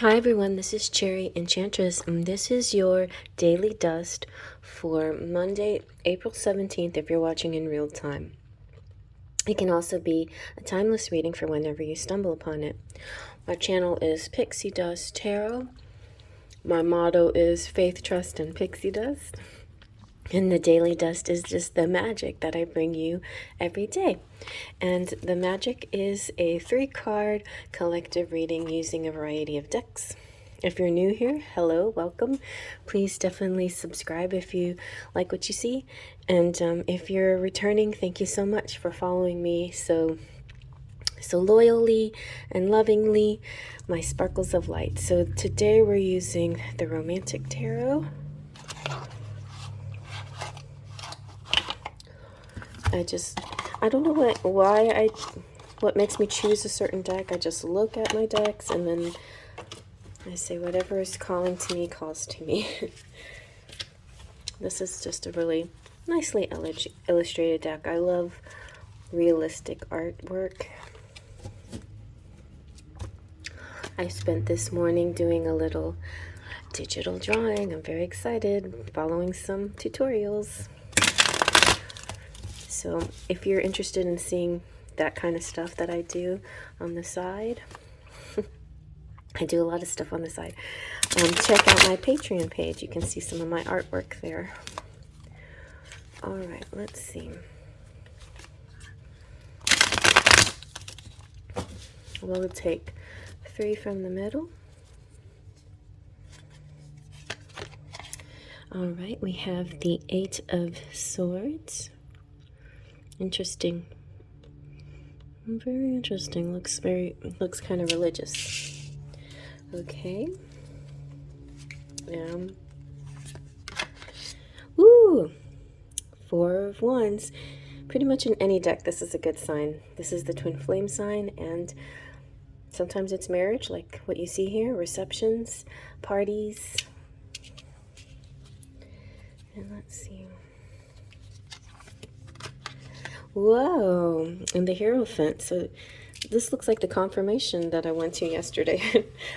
Hi everyone, this is Cherry Enchantress, and this is your daily dust for Monday, April 17th if you're watching in real time. It can also be a timeless reading for whenever you stumble upon it. My channel is Pixie Dust Tarot. My motto is Faith, Trust, and Pixie Dust. And the daily dust is just the magic that I bring you every day. And the magic is a 3-card collective reading using a variety of decks. If you're new here, hello, welcome. Please definitely subscribe if you like what you see. And if you're returning, thank you so much for following me so loyally and lovingly, my sparkles of light. So today we're using the Romantic Tarot. I don't know what makes me choose a certain deck. I just look at my decks and then I say whatever is calling to me calls to me. This is just a really nicely illustrated deck. I love realistic artwork. I spent this morning doing a little digital drawing. I'm very excited, following some tutorials. So if you're interested in seeing that kind of stuff that I do on the side, I do a lot of stuff on the side. Check out my Patreon page. You can see some of my artwork there. All right, let's see. We'll take 3 from the middle. All right, we have the 8 of Swords. Interesting. Very interesting. Looks kind of religious. Okay. Ooh, 4 of Wands. Pretty much in any deck, this is a good sign. This is the Twin Flame sign, and sometimes it's marriage, like what you see here, receptions, parties. And let's see. Whoa, and the Hierophant. So this looks like the confirmation that I went to yesterday.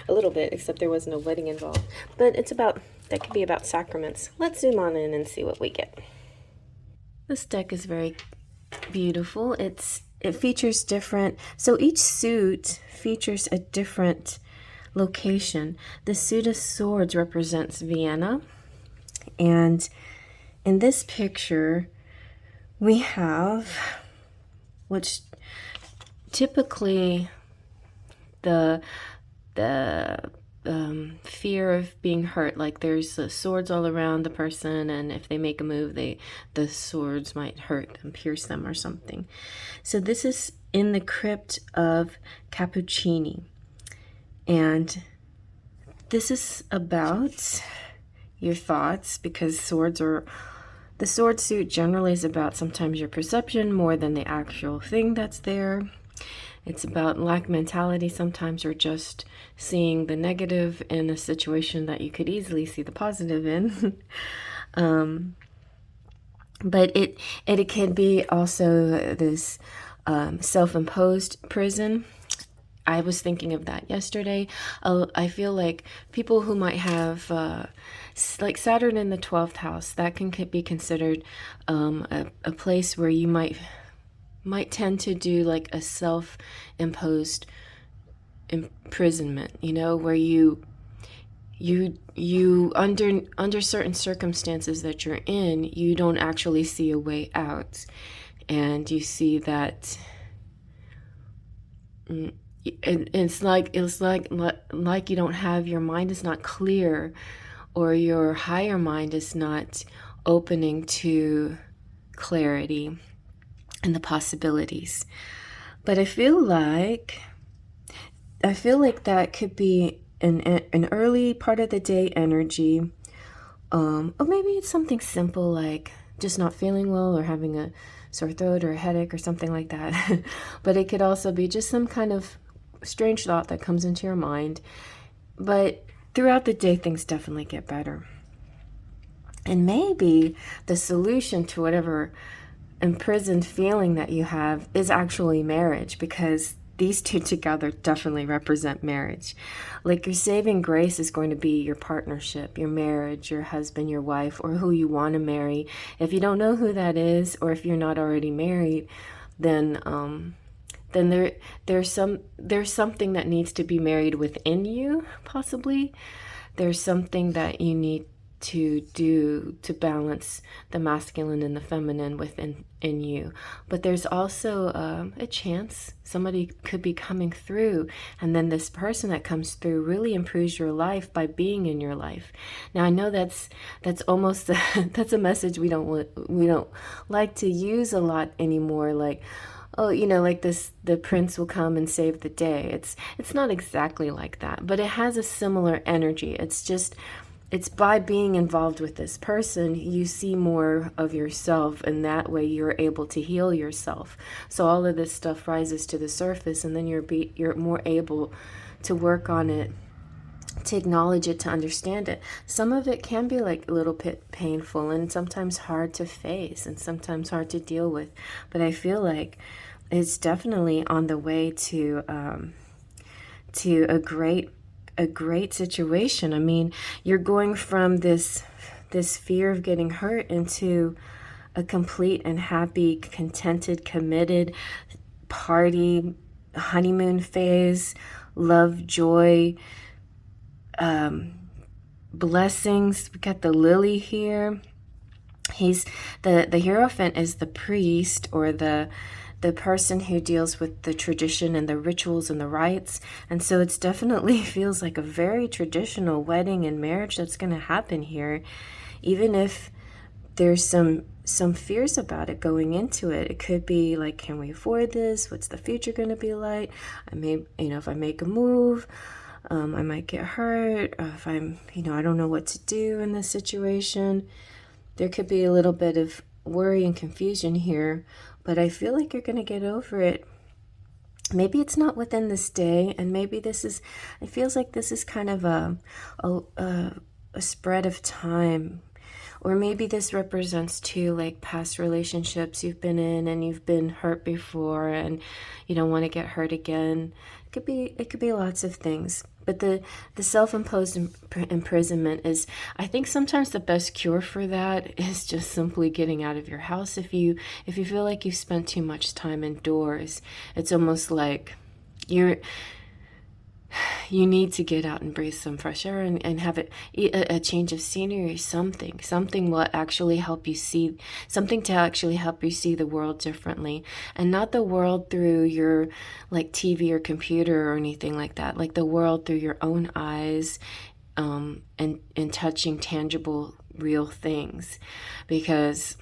A little bit, except there was no wedding involved. But that could be about sacraments. Let's zoom on in and see what we get. This deck is very beautiful. It features different, so each suit features a different location. The suit of Swords represents Vienna, and in this picture we have, which typically the fear of being hurt, like there's swords all around the person, and if they make a move, the swords might hurt and pierce them or something. So this is in the crypt of Cappuccini, and this is about your thoughts, because the sword suit generally is about sometimes your perception more than the actual thing that's there. It's about lack mentality sometimes, or just seeing the negative in a situation that you could easily see the positive in. But it can be also this self-imposed prison. I was thinking of that yesterday. I feel like people who might have like Saturn in the 12th house, that can be considered a place where you might tend to do like a self-imposed imprisonment, where you under certain circumstances that you're in, you don't actually see a way out, and you see that it's like you don't have, your mind is not clear, or your higher mind is not opening to clarity and the possibilities. But I feel like that could be an early part of the day energy, or maybe it's something simple like just not feeling well, or having a sore throat or a headache or something like that. But it could also be just some kind of strange thought that comes into your mind. But throughout the day, things definitely get better. And maybe the solution to whatever imprisoned feeling that you have is actually marriage, because these two together definitely represent marriage. Like your saving grace is going to be your partnership, your marriage, your husband, your wife, or who you want to marry. If you don't know who that is, or if you're not already married, then there's something that needs to be married within you, possibly. There's something that you need to do to balance the masculine and the feminine within you. But there's also a chance somebody could be coming through, and then this person that comes through really improves your life by being in your life. Now I know that's almost that's a message we don't like to use a lot anymore, like, oh, like this, the prince will come and save the day. It's not exactly like that, but it has a similar energy. It's by being involved with this person, you see more of yourself, and that way you're able to heal yourself. So all of this stuff rises to the surface, and then you're more able to work on it, to acknowledge it, to understand it. Some of it can be like a little bit painful and sometimes hard to face and sometimes hard to deal with. But I feel like it's definitely on the way to a great situation. I mean, you're going from this fear of getting hurt into a complete and happy, contented, committed party, honeymoon phase, love, joy, blessings. We got the lily here. He's the Hierophant is the priest, or the person who deals with the tradition and the rituals and the rites. And so it's definitely feels like a very traditional wedding and marriage that's going to happen here, even if there's some fears about it going into it. It could be like, can we afford this? What's the future going to be like? If I make a move, I might get hurt. If I don't know what to do in this situation. There could be a little bit of worry and confusion here, but I feel like you're going to get over it. Maybe it's not within this day, and maybe it feels like this is kind of a spread of time. Or maybe this represents too, like past relationships you've been in and you've been hurt before and you don't want to get hurt again. It could be lots of things. But the self-imposed imprisonment is, I think sometimes the best cure for that is just simply getting out of your house. If you feel like you've spent too much time indoors, it's almost like you need to get out and breathe some fresh air and have a change of scenery, something will actually help you see, something to actually help you see the world differently, and not the world through your like TV or computer or anything like that, like the world through your own eyes, and touching tangible, real things. Because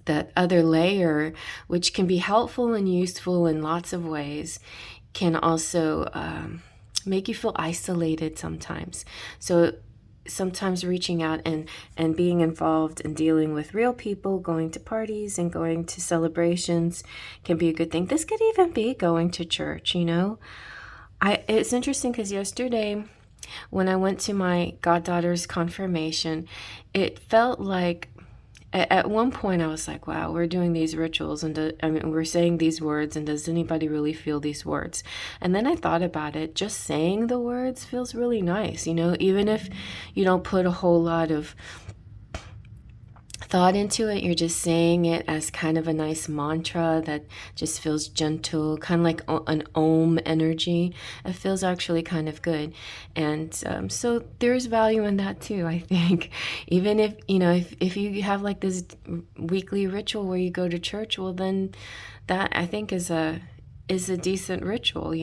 that other layer, which can be helpful and useful in lots of ways, can also make you feel isolated sometimes. So sometimes reaching out and being involved and dealing with real people, going to parties and going to celebrations can be a good thing. This could even be going to church, It's interesting because yesterday when I went to my goddaughter's confirmation, it felt like at one point I was like, wow, we're doing these rituals and we're saying these words, and does anybody really feel these words? And then I thought about it. Just saying the words feels really nice, even if you don't put a whole lot of thought into it. You're just saying it as kind of a nice mantra that just feels gentle, kind of like an om energy. It feels actually kind of good. And so there's value in that too, I think. Even if, if you have like this weekly ritual where you go to church, well, then that I think is a decent ritual,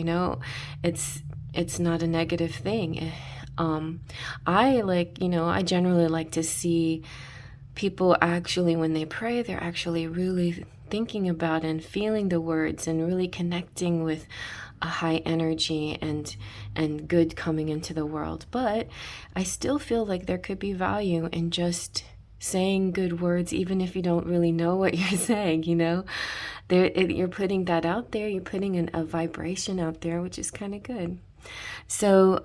It's not a negative thing. I generally like to see people actually, when they pray, they're actually really thinking about and feeling the words and really connecting with a high energy and good coming into the world. But I still feel like there could be value in just saying good words, even if you don't really know what you're saying, you're putting that out there, you're putting in a vibration out there, which is kind of good. So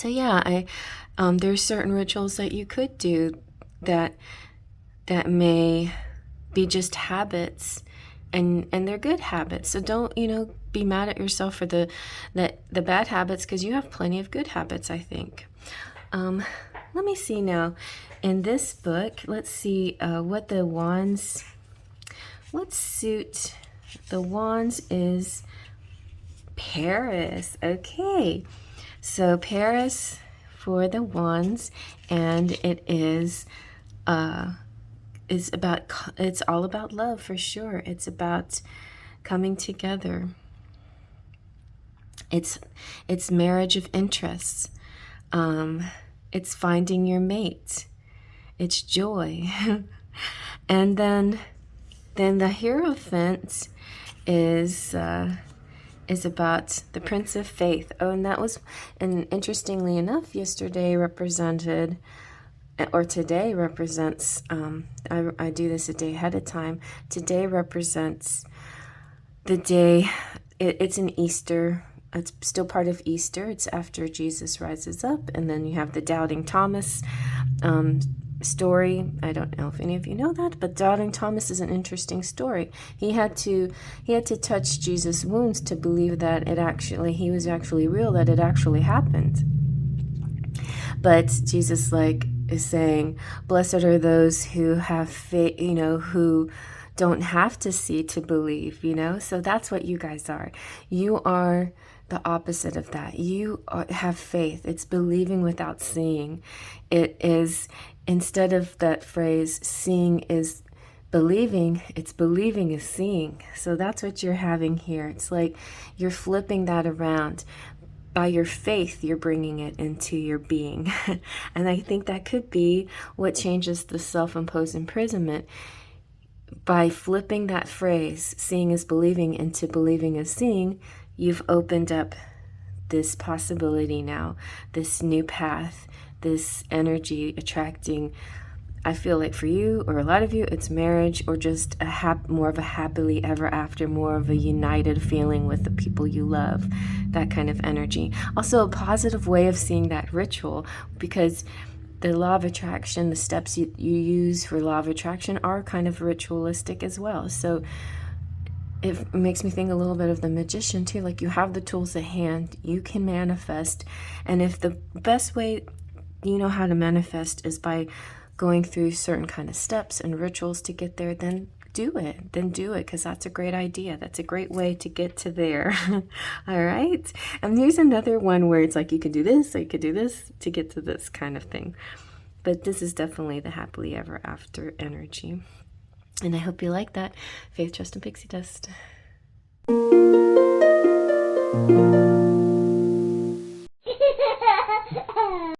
yeah, there's certain rituals that you could do that may be just habits and they're good habits. So don't, be mad at yourself for the bad habits, because you have plenty of good habits, I think. Let me see now. In this book, let's see what the wands, what suit the wands is Paris. Okay, so Paris for the wands, and it is it's all about love, for sure. It's about coming together. It's marriage of interests. It's finding your mate. It's joy. And then the Hierophant is about the Prince of Faith. Oh, and interestingly enough, yesterday represented, or today represents, I do this a day ahead of time. Today represents the day, it's an Easter, it's still part of Easter. It's after Jesus rises up, and then you have the Doubting Thomas story. I don't know if any of you know that, but Doubting Thomas is an interesting story. He had to touch Jesus' wounds to believe that he was actually real, that it actually happened. But Jesus is saying, blessed are those who have faith, who don't have to see to believe, So that's what you guys are. You are the opposite of that. You have faith. It's believing without seeing. It is, instead of that phrase, seeing is believing, it's believing is seeing. So that's what you're having here. It's like you're flipping that around. By your faith, you're bringing it into your being. And I think that could be what changes the self-imposed imprisonment. By flipping that phrase, seeing is believing, into believing is seeing, you've opened up this possibility now, this new path, this energy attracting. I feel like for you, or a lot of you, it's marriage, or just more of a happily ever after, more of a united feeling with the people you love, that kind of energy. Also a positive way of seeing that ritual, because the law of attraction, the steps you use for law of attraction are kind of ritualistic as well. So it makes me think a little bit of the magician too. Like, you have the tools at hand, you can manifest. And if the best way you know how to manifest is by going through certain kind of steps and rituals to get there, then do it, because that's a great idea. That's a great way to get to there. All right. And here's another one where it's like you could do this, or you could do this to get to this kind of thing. But this is definitely the happily ever after energy. And I hope you like that. Faith, trust, and pixie dust.